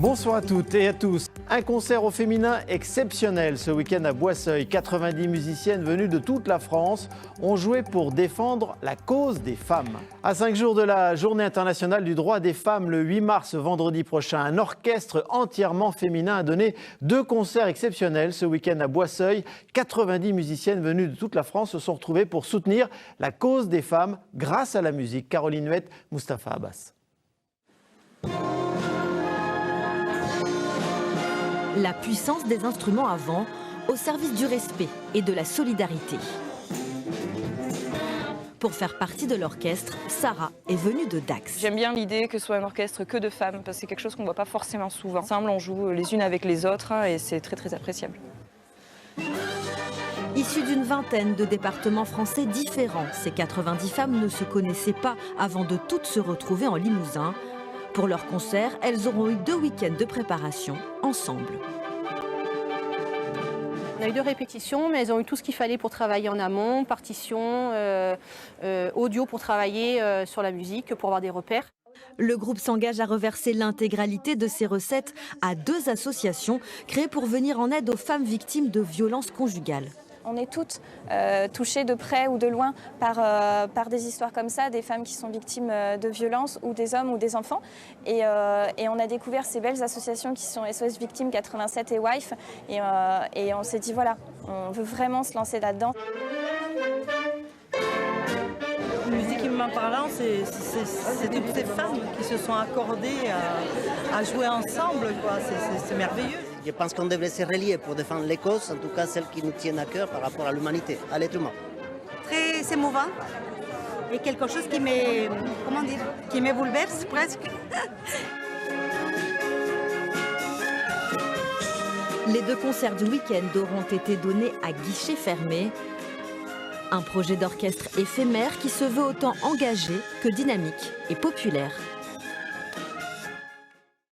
Bonsoir à toutes et à tous. Un concert au féminin exceptionnel ce week-end à Boisseuil. 90 musiciennes venues de toute la France ont joué pour défendre la cause des femmes. À 5 jours de la Journée internationale du droit des femmes, le 8 mars, vendredi prochain, un orchestre entièrement féminin a donné 2 concerts exceptionnels ce week-end à Boisseuil. 90 musiciennes venues de toute la France se sont retrouvées pour soutenir la cause des femmes grâce à la musique. Caroline Huette, Mustapha Abbas. La puissance des instruments à vent au service du respect et de la solidarité. Pour faire partie de l'orchestre, Sarah est venue de Dax. J'aime bien l'idée que ce soit un orchestre que de femmes, parce que c'est quelque chose qu'on ne voit pas forcément souvent. Ensemble, on joue les unes avec les autres et c'est très appréciable. Issues d'une vingtaine de départements français différents, ces 90 femmes ne se connaissaient pas avant de toutes se retrouver en Limousin. Pour leur concert, elles auront eu 2 week-ends de préparation ensemble. On a eu 2 répétitions, mais elles ont eu tout ce qu'il fallait pour travailler en amont, partition, audio pour travailler sur la musique, pour avoir des repères. Le groupe s'engage à reverser l'intégralité de ses recettes à 2 associations créées pour venir en aide aux femmes victimes de violences conjugales. On est toutes touchées de près ou de loin par des histoires comme ça, des femmes qui sont victimes de violences ou des hommes ou des enfants. Et on a découvert ces belles associations qui sont SOS Victimes 87 et WIFE. Et on s'est dit voilà, on veut vraiment se lancer là-dedans. Musicalement parlant, c'est toutes ces femmes qui se sont accordées à jouer ensemble. C'est merveilleux. Je pense qu'on devrait se relier pour défendre les causes, en tout cas celles qui nous tiennent à cœur par rapport à l'humanité, à l'être humain. Très émouvant et quelque chose qui me bouleverse presque. Les 2 concerts du week-end auront été donnés à guichet fermé. Un projet d'orchestre éphémère qui se veut autant engagé que dynamique et populaire.